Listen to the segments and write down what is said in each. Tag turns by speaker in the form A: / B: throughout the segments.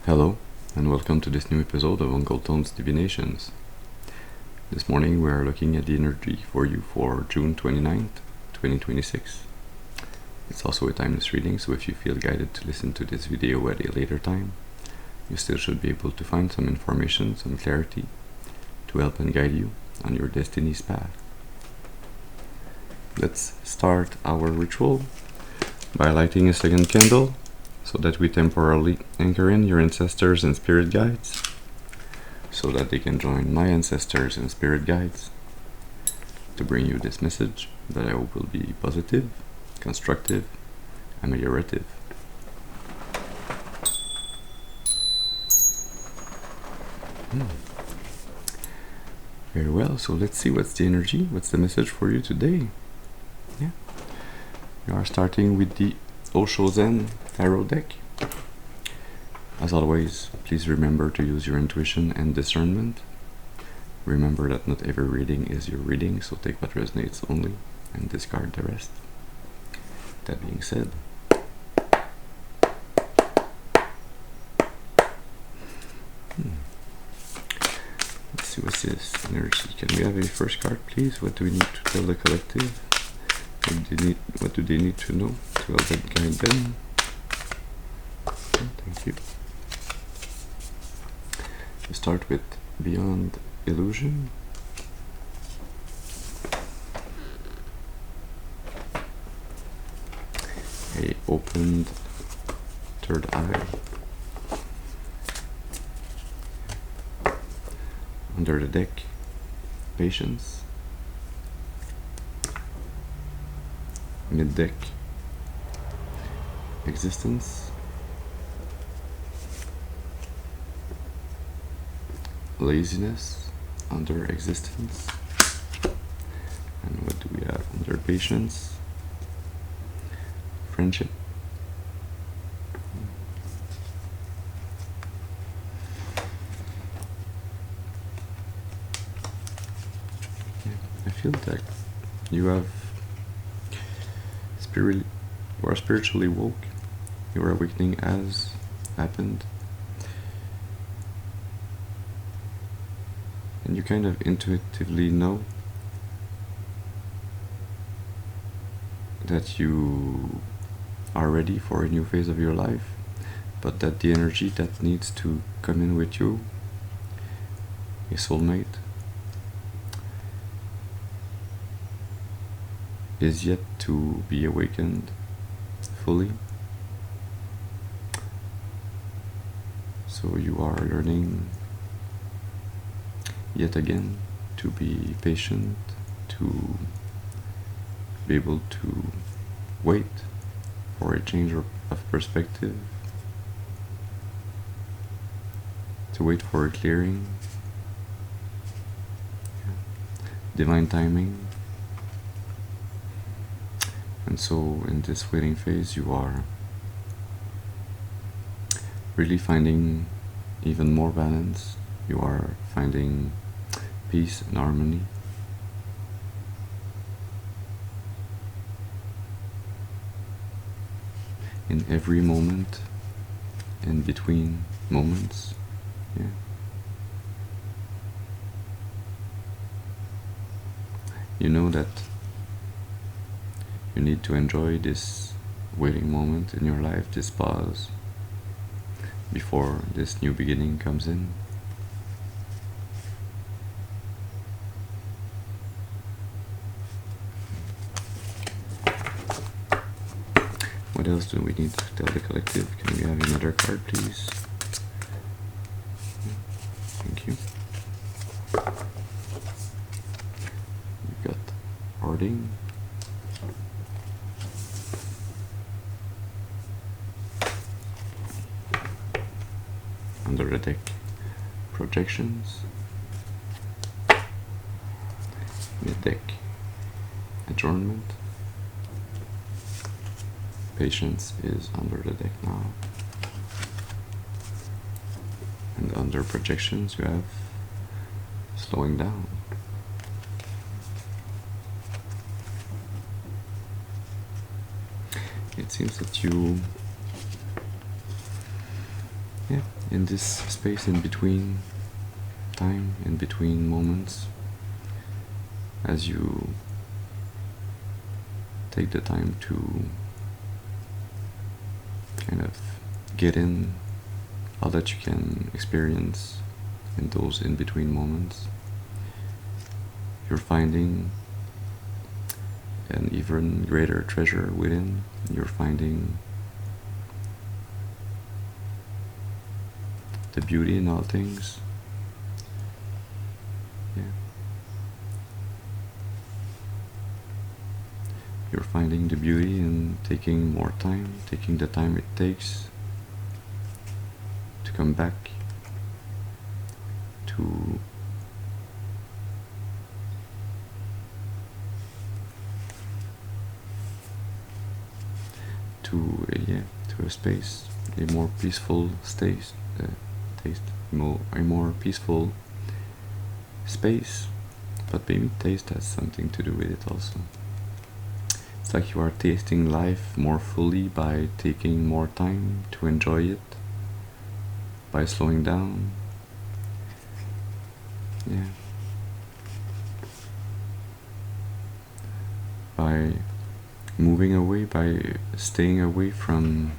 A: Hello, and welcome to this new episode of Uncle Tone's Divinations. This morning we are looking at the energy for you for June 29th, 2026. It's also a timeless reading, so if you feel guided to listen to this video at a later time, you still should be able to find some information, some clarity, to help and guide you on your destiny's path. Let's start our ritual by lighting a second candle, so that we temporarily anchor in your ancestors and spirit guides, so that they can join my ancestors and spirit guides to bring you this message that I hope will be positive, constructive, ameliorative. Very well, so let's see what's the energy, what's the message for you today. We are starting with the Osho Zen Tarot deck. As always, please remember to use your intuition and discernment. Remember that not every reading is your reading, so take what resonates only and discard the rest. That being said, let's see what's this energy. Can we have a first card, please? What do we need to tell the collective? What do they need to know to help them guide them? Okay, thank you. We start with Beyond Illusion. A opened third eye. Under the deck, Patience. Mid-deck, Existence. Laziness under Existence. And what do we have under Patience? Friendship. I feel that you are spiritually woke. Your awakening has happened, and you kind of intuitively know that you are ready for a new phase of your life, but that the energy that needs to come in with you, a soulmate, is yet to be awakened fully. So you are learning yet again to be patient, to be able to wait for a change of perspective, to wait for a clearing, divine timing. And so in this waiting phase you are really finding even more balance. You are finding peace and harmony. In every moment, in between moments. You know that you need to enjoy this waiting moment in your life, this pause, before this new beginning comes in. What else do we need to tell the collective? Can we have another card, please? Thank you. We've got Hoarding. Under the deck, Projections. Mid-deck, Adjournment. Patience is under the deck now. And under Projections you have Slowing Down. It seems that you yeah, in this space in between time, in between moments, as you take the time to kind of get in all that you can experience in those in-between moments, you're finding an even greater treasure within. You're finding the beauty in all things. Yeah. You're finding the beauty in taking more time, taking the time it takes to come back to to a space, a more peaceful a more peaceful space. But maybe taste has something to do with it also. It's like you are tasting life more fully by taking more time to enjoy it, by slowing down. Yeah. By moving away, by staying away from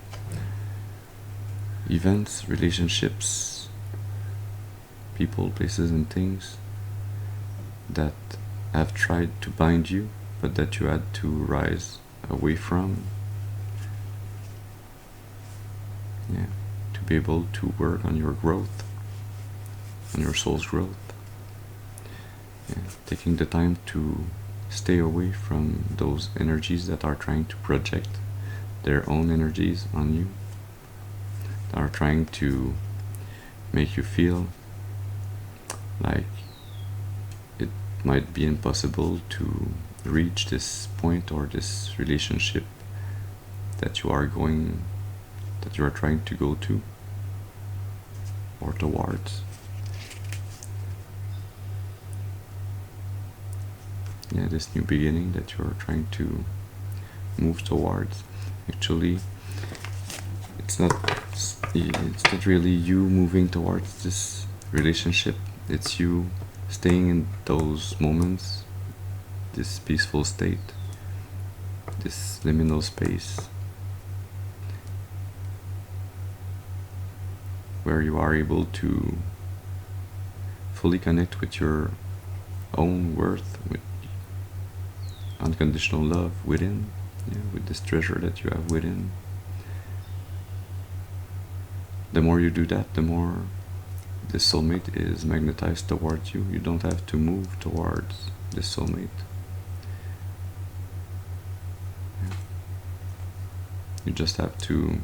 A: events, relationships, people, places and things that have tried to bind you, but that you had to rise away from. Yeah, to be able to work on your growth, on your soul's growth. Yeah, taking the time to stay away from those energies that are trying to project their own energies on you, that are trying to make you feel like it might be impossible to reach this point or this relationship that you are trying to go to or towards. Yeah, this new beginning that you're trying to move towards. Actually, it's not really you moving towards this relationship. It's you staying in those moments, this peaceful state, this liminal space, where you are able to fully connect with your own worth, with unconditional love within, with this treasure that you have within. The more you do that, the more this soulmate is magnetized towards you. You don't have to move towards this soulmate. Yeah. You just have to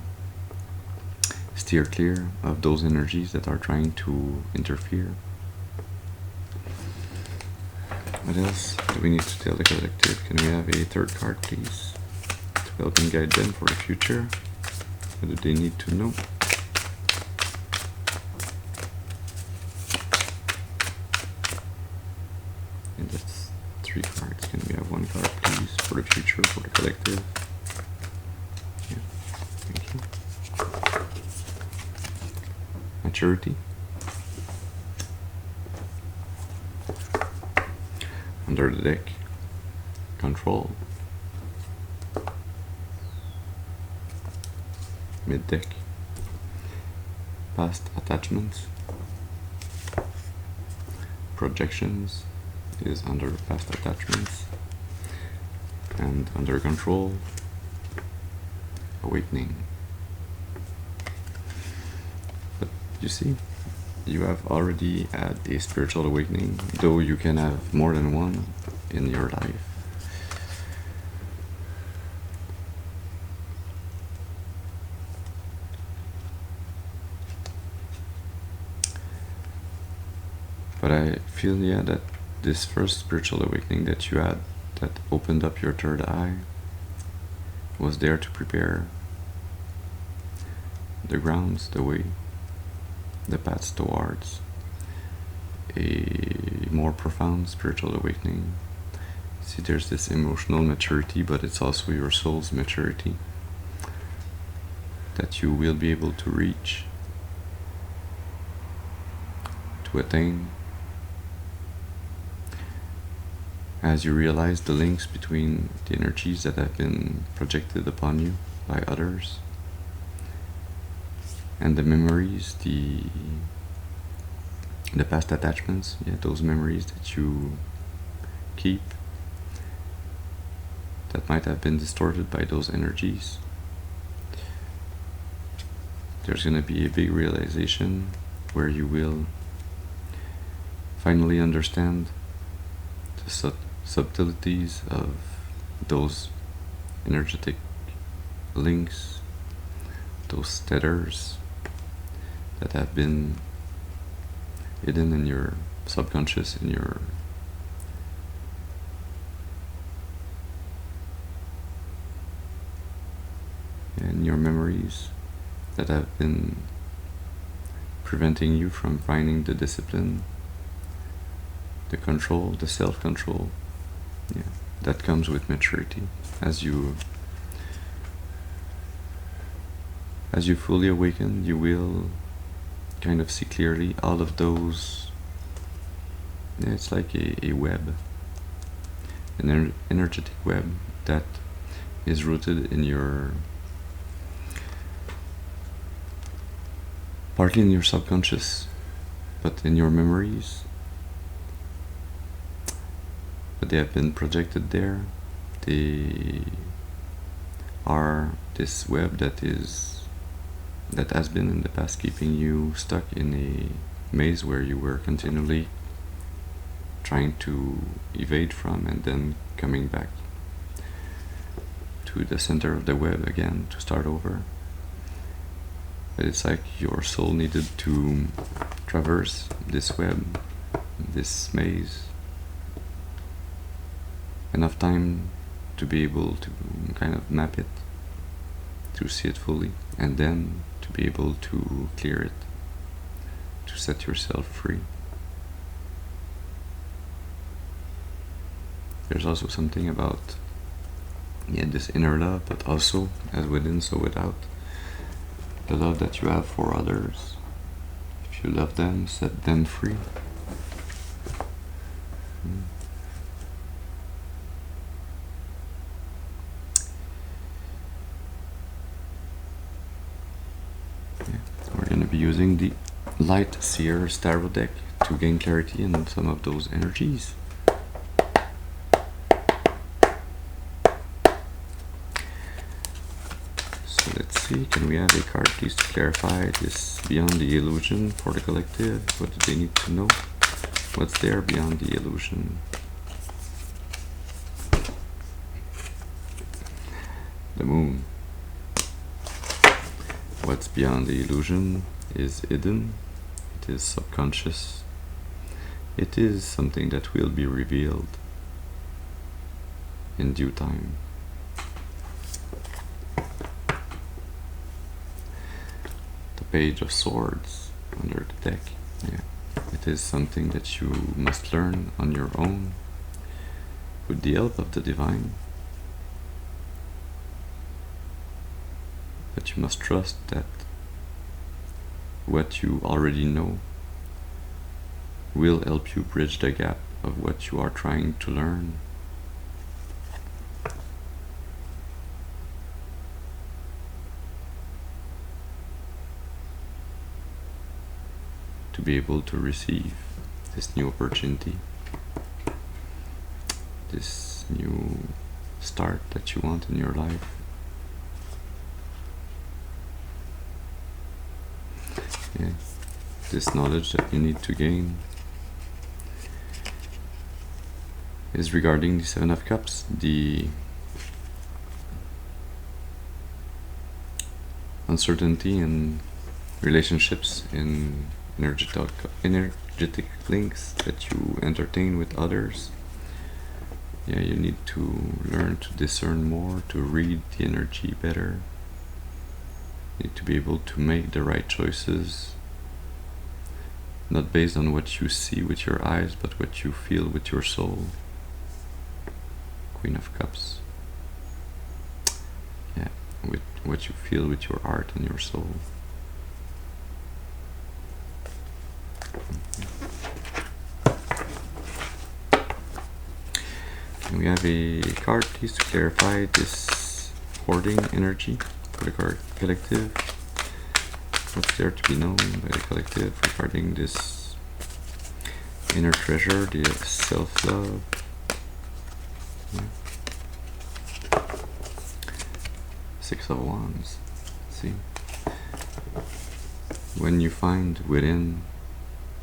A: steer clear of those energies that are trying to interfere. What else do we need to tell the collective? Can we have a third card, please, to help and guide them for the future? What do they need to know? And that's 3 cards. Can we have 1 card, please, for the future, for the collective? Yeah, thank you. Maturity. Under the deck, control. Mid deck, past attachments. Projections is under past attachments, and under control, awakening. But you see, you have already had a spiritual awakening, though you can have more than one in your life. But I feel, that this first spiritual awakening that you had, that opened up your third eye, was there to prepare the grounds, the way, the paths towards a more profound spiritual awakening. See, there's this emotional maturity, but it's also your soul's maturity that you will be able to reach to attain. As you realize the links between the energies that have been projected upon you by others and the memories, the past attachments, those memories that you keep that might have been distorted by those energies, there's going to be a big realization where you will finally understand the subtleties of those energetic links, those tethers that have been hidden in your subconscious, in your memories, that have been preventing you from finding the discipline, the control, the self-control, that comes with maturity. As you fully awaken, you will kind of see clearly all of those. It's like a web, an energetic web that is rooted in your, partly in your subconscious, but in your memories. But they have been projected there. They are this web that has been in the past keeping you stuck in a maze where you were continually trying to evade from, and then coming back to the center of the web again to start over. But it's like your soul needed to traverse this web, this maze, enough time to be able to kind of map it, to see it fully, and then to be able to clear it, to set yourself free. There's also something about this inner love, but also as within so without, the love that you have for others. If you love them, set them free. We're going to be using the LightSeer Tarot deck to gain clarity in some of those energies. So let's see, can we have a card please to clarify this beyond the illusion for the collective? What do they need to know? What's there beyond the illusion? The moon. What's beyond the illusion is hidden, it is subconscious, it is something that will be revealed in due time. The Page of Swords under the deck, it is something that you must learn on your own with the help of the divine. But you must trust that what you already know will help you bridge the gap of what you are trying to learn. To be able to receive this new opportunity, this new start that you want in your life. This knowledge that you need to gain is regarding the Seven of Cups, the uncertainty in relationships, in energetic links that you entertain with others. You need to learn to discern more, to read the energy better. You need to be able to make the right choices, not based on what you see with your eyes, but what you feel with your soul. Queen of Cups. With what you feel with your heart and your soul. And we have a card, please, to clarify this hoarding energy for the collective. What's there to be known by the collective regarding this inner treasure, the self-love? Yeah. 6 of Wands. See, when you find within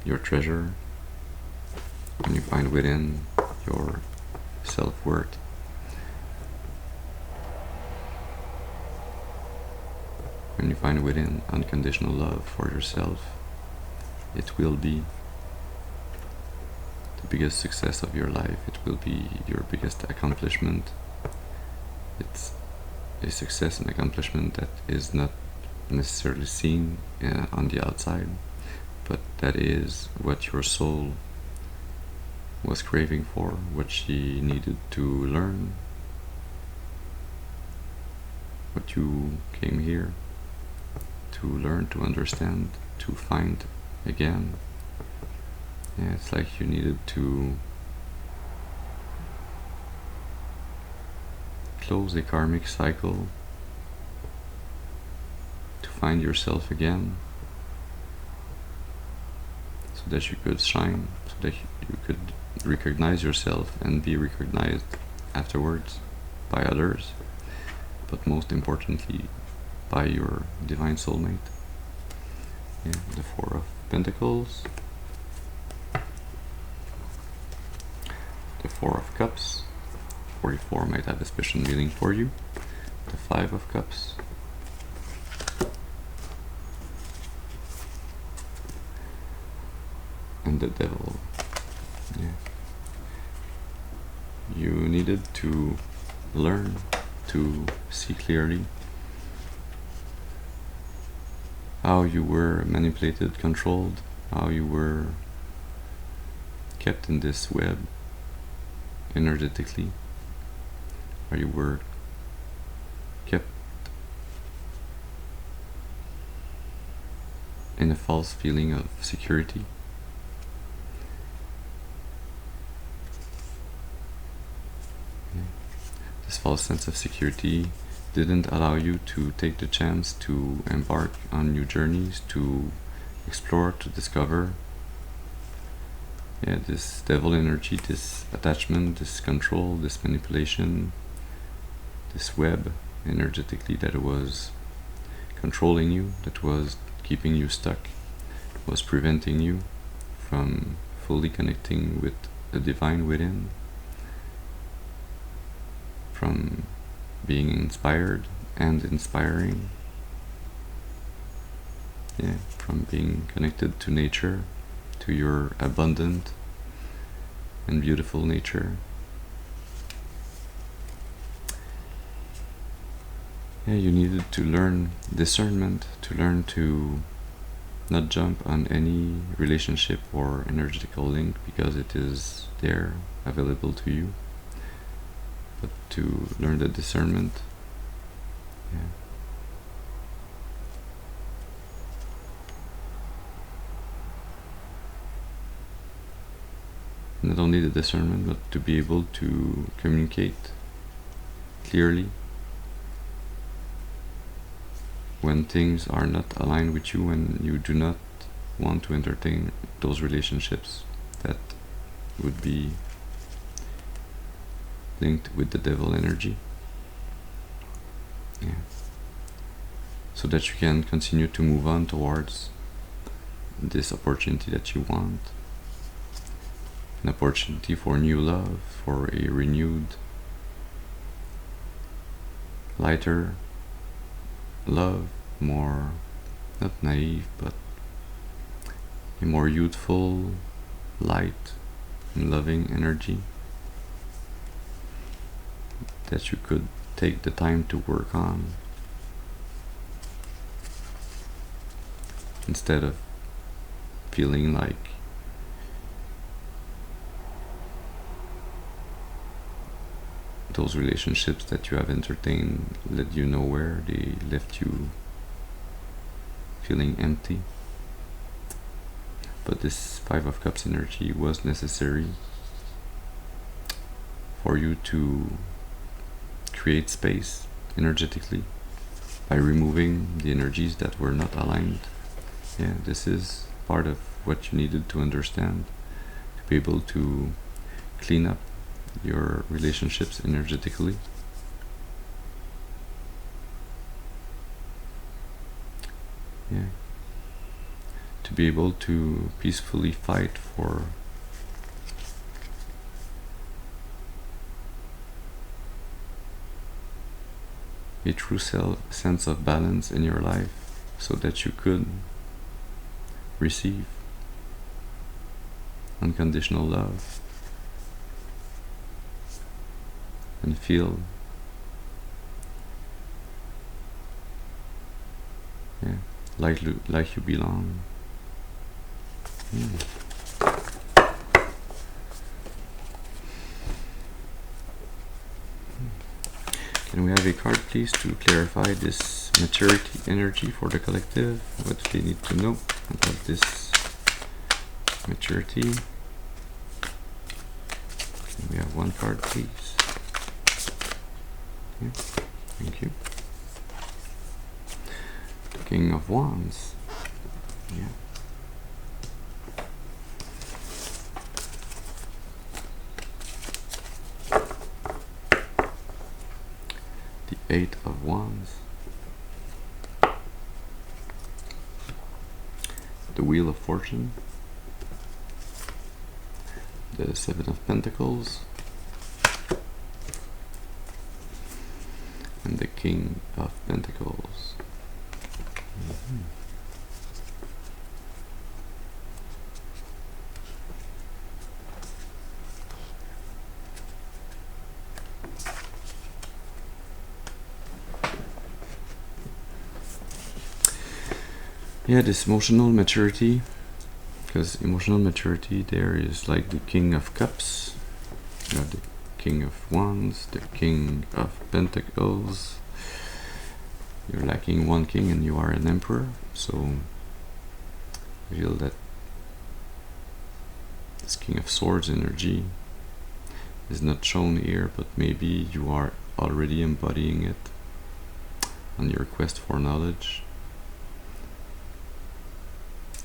A: your treasure, when you find within your self-worth, when you find within unconditional love for yourself, it will be the biggest success of your life. It will be your biggest accomplishment. It's a success and accomplishment that is not necessarily seen on the outside, but that is what your soul was craving for, what she needed to learn, what you came here to learn, to understand, to find again. Yeah, it's like you needed to close a karmic cycle to find yourself again, so that you could shine, so that you could recognize yourself and be recognized afterwards by others, but most importantly by your divine soulmate. Yeah, the 4 of Pentacles, the 4 of Cups. 44 might have a special meaning for you. The 5 of Cups, and the Devil. Yeah. You needed to learn to see clearly how you were manipulated, controlled, how you were kept in this web energetically, how you were kept in a false feeling of security. This false sense of security didn't allow you to take the chance to embark on new journeys, to explore, to discover. Yeah, this devil energy, this attachment, this control, this manipulation, this web energetically that was controlling you, that was keeping you stuck, was preventing you from fully connecting with the divine within, from being inspired and inspiring, yeah, from being connected to nature, to your abundant and beautiful nature. Yeah, you needed to learn discernment, to learn to not jump on any relationship or energetical link because it is there, available to you, but to learn the discernment. Yeah. Not only the discernment, but to be able to communicate clearly when things are not aligned with you, and you do not want to entertain those relationships that would be linked with the devil energy. Yeah. So that you can continue to move on towards this opportunity that you want. An opportunity for new love, for a renewed, lighter love, more, not naive, but a more youthful, light, and loving energy that you could take the time to work on, instead of feeling like those relationships that you have entertained led you nowhere. They left you feeling empty. But this 5 of Cups energy was necessary for you to create space energetically by removing the energies that were not aligned. Yeah, this is part of what you needed to understand to be able to clean up your relationships energetically. Yeah. To be able to peacefully fight for a true sense of balance in your life, so that you could receive unconditional love and feel like you belong. Can we have a card, please, to clarify this maturity energy for the collective? What do they need to know about this maturity? Can we have one card, please? Yeah, thank you. The King of Wands. Yeah. The Eight of Wands. The Wheel of Fortune. The Seven of Pentacles. And the King of Pentacles. Yeah, this emotional maturity, because emotional maturity there is like the King of Cups, you have the King of Wands, the King of Pentacles. You're lacking one king and you are an emperor, so I feel that this King of Swords energy is not shown here, but maybe you are already embodying it on your quest for knowledge.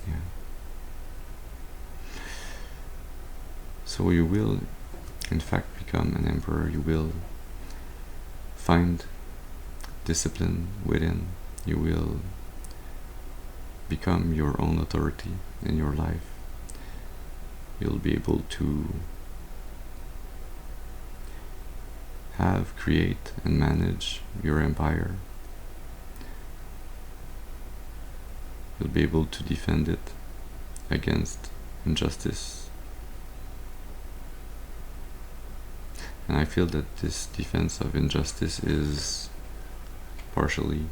A: Yeah. So you will in fact become an emperor. You will find discipline within. You will become your own authority in your life. You'll be able to create and manage your empire. You'll be able to defend it against injustice. And I feel that this defense of injustice is partially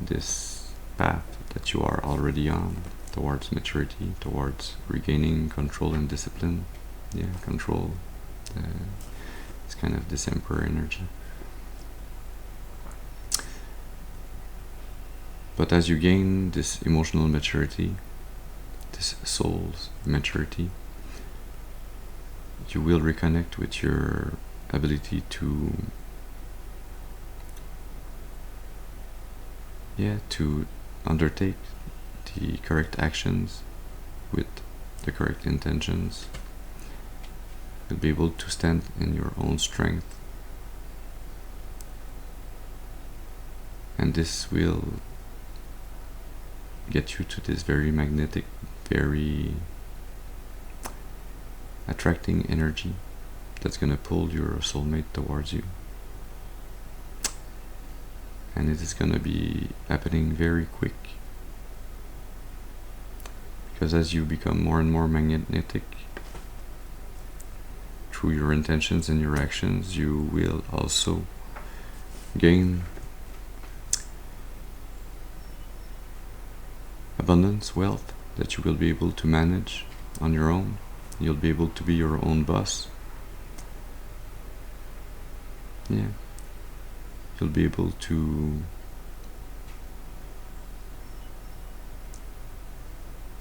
A: this path that you are already on towards maturity, towards regaining control and discipline. Yeah, control. It's kind of this emperor energy. But as you gain this emotional maturity, this soul's maturity, you will reconnect with your ability to undertake the correct actions with the correct intentions. You'll be able to stand in your own strength, and this will get you to this very magnetic, very attracting energy that's gonna pull your soulmate towards you. And it is gonna be happening very quick, because as you become more and more magnetic through your intentions and your actions, you will also gain abundance, wealth that you will be able to manage on your own. You'll be able to be your own boss. Yeah. You'll be able to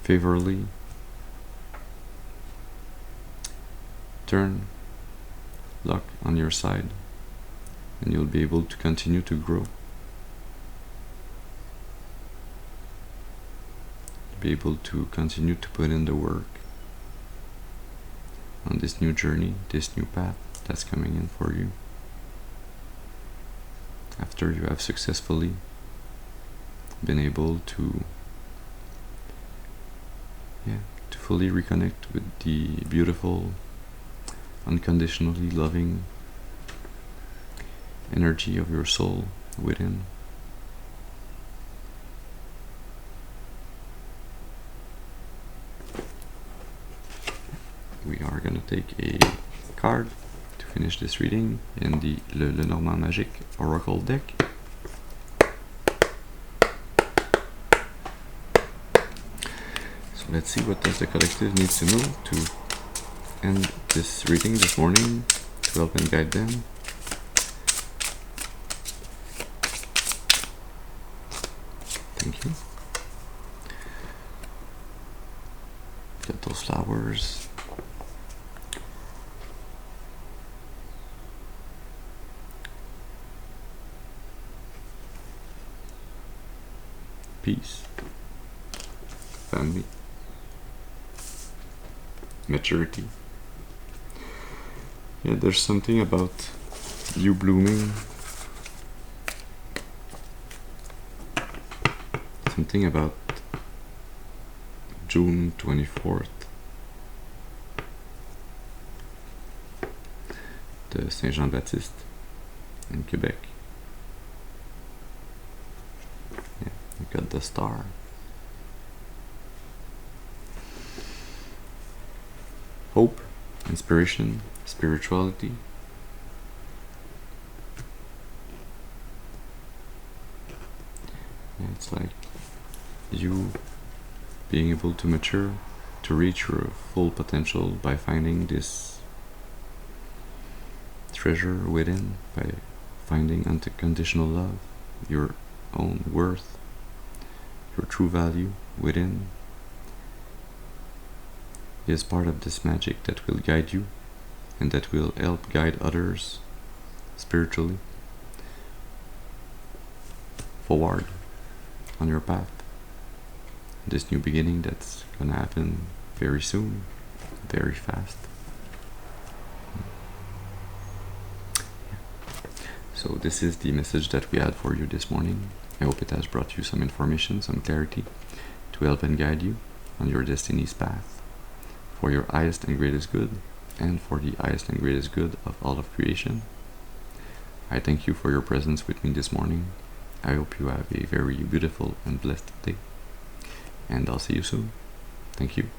A: favorably turn luck on your side, and you'll be able to continue to grow. Be able to continue to put in the work on this new journey, this new path that's coming in for you. After you have successfully been able to fully reconnect with the beautiful, unconditionally loving energy of your soul within. We are going to take a card to finish this reading in the Lenormand Magique Oracle deck. So let's see what does the collective need to know to end this reading this morning, to help and guide them. Thank you. Get those flowers. Peace, family, maturity. Yeah, there's something about you blooming, something about June 24th, de Saint-Jean-Baptiste in Quebec. Got the star. Hope, inspiration, spirituality. Yeah, it's like you being able to mature, to reach your full potential by finding this treasure within, by finding unconditional love, your own worth, your true value within, is part of this magic that will guide you and that will help guide others spiritually forward on your path. This new beginning that's gonna happen very soon, very fast. So this is the message that we had for you this morning. I hope it has brought you some information, some clarity to help and guide you on your destiny's path for your highest and greatest good and for the highest and greatest good of all of creation. I thank you for your presence with me this morning. I hope you have a very beautiful and blessed day, and I'll see you soon. Thank you.